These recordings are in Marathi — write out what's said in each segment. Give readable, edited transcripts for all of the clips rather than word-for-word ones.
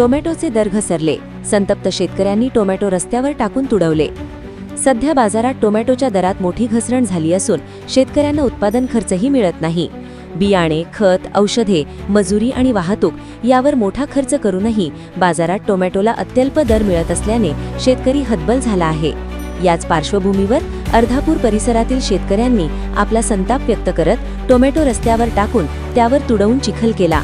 टोमॅटोचे दर घसरले। संतप्त शेतकऱ्यांनी टोमॅटो रस्त्यावर टाकून तुडवले। सध्या बाजारात टोमॅटोच्या दरात मोठी घसरण झाली असून शेतकऱ्यांना उत्पादन खर्चही मिळत नाही। बियाणे, खत, औषधे, मजुरी आणि वाहतूक यावर मोठा खर्च करूनही बाजारात टोमॅटोला अत्यल्प दर मिळत असल्याने शेतकरी हतबल झाला आहे। याच पार्श्वभूमीवर अर्धापूर परिसरातील शेतकऱ्यांनी आपला संताप व्यक्त करत टोमॅटो रस्त्यावर टाकून त्यावर तुडवून चिखल केला।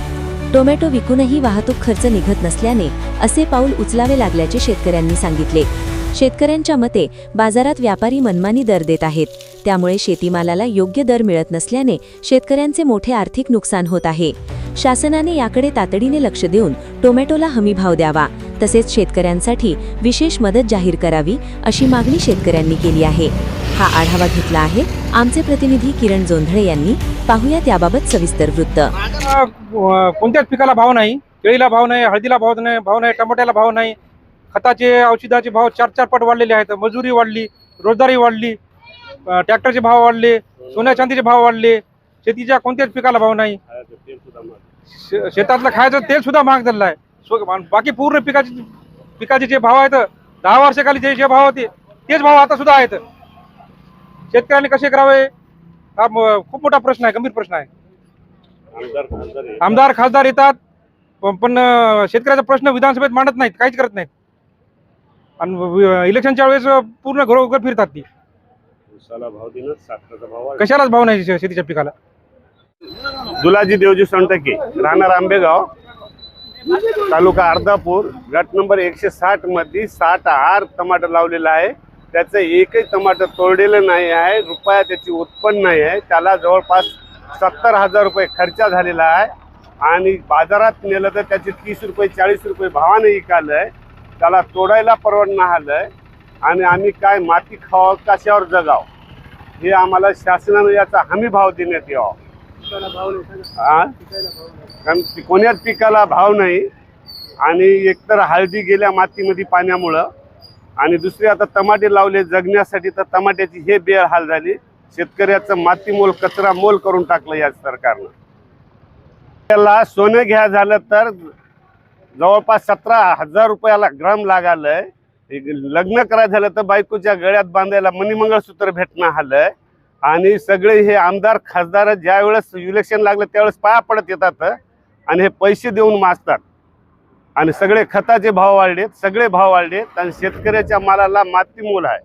टोमॅटो विकूनही वाहतूक खर्च निघत नसल्याने असे पाऊल उचलावे लागल्याचे शेतकऱ्यांनी सांगितले। शेतकऱ्यांच्या मते बाजारात व्यापारी मनमानी दर देत आहेत, त्यामुळे शेतीमालाला योग्य दर मिळत नसल्याने शेतकऱ्यांचे मोठे आर्थिक नुकसान होत आहे। शासनाने याकडे तातडीने लक्ष देऊन टोमॅटोला हमी भाव द्यावा, तसेच शेतकऱ्यांसाठी विशेष मदत जाहीर करावी अशी मागणी शेतकऱ्यांनी केली आहे। हा आढावा घेतला आहे आमचे प्रतिनिधी किरण जोंधळे यांनी। पाहूया त्याबाबत सविस्तर वृत्त। कोणत्याच पिकाला भाव नाही, केळीला भाव नाही, हळदीला भाव नाही, टमाट्याला भाव नाही। खताचे, औषधाचे भाव 4-4 पट वाढलेले आहेत। मजुरी वाढली, रोजगारी वाढली, ट्रॅक्टरचे भाव वाढले, सोन्या चांदीचे भाव वाढले। शेतीच्या कोणत्याच पिकाला भाव नाही। शेतातलं खायचं तेल सुद्धा महाग झालेलं आहे। बाकी पूर्ण पिकाचे जे भाव आहेत 10 वर्षाखाली जे भाव होते तेच भाव आता सुद्धा आहेत। शेतकऱ्यांनी कसे करावे हा खूप मोठा प्रश्न आहे, गंभीर प्रश्न आहे। आमदार खासदार येतात पण शेतकऱ्याचा प्रश्न विधानसभेत मांडत नाहीत, काहीच करत नाहीत। आणि इलेक्शनच्या वेळेस पूर्ण घरोघर फिरतात ती। कशालाच भाव नाही शेतीच्या पिकाला। दुलाजी देवजी सोनटके, राहणार आंबेगाव, तालुका अर्धापूर, गट नंबर 160 मध्ये 60 हार टमाटर लावलेला आहे। त्याचं एकही टमाटर तोडलेलं नाही आहे, रुपया त्याची उत्पन्न नाही आहे। त्याला जवळपास 70,000 रुपये खर्च झालेला आहे आणि बाजारात नेलं तर त्याचे 30 रुपये 40 रुपये भावाने विकालंय। त्याला तोडायला परवडणं आलंय आणि आम्ही काय माती खावं, कशावर जगाव, हे आम्हाला शासनाने याचा हमी भाव देण्यात यावा। कारण कोण्याच पिकाला भाव नाही आणि एकतर हळदी गेल्या मातीमध्ये पाण्यामुळं आणि दुसरी आता टमाटे लावले जगण्यासाठी, तर टमाट्याची हे बेहाल झाली। शेतकऱ्याचं मातीमोल कचरा मोल करून टाकलं या सरकारनं। त्याला सोनं घ्या झालं तर जवळपास 17,000 रुपयाला ग्राम लागालंय। लग्न करायचं झालं तर बायकोच्या गळ्यात बांधायला मणिमंगळसूत्र भेटणं आलंय। आणि सगळे हे आमदार खासदार ज्या वेळेस इलेक्शन लागलं त्यावेळेस पाया पडत येतात आणि हे पैसे देऊन मागतात आणि सगळे खताचे भाव वाढलेत, सगळे भाव वाढलेत आणि शेतकऱ्याच्या मालाला मातीमोल आहे।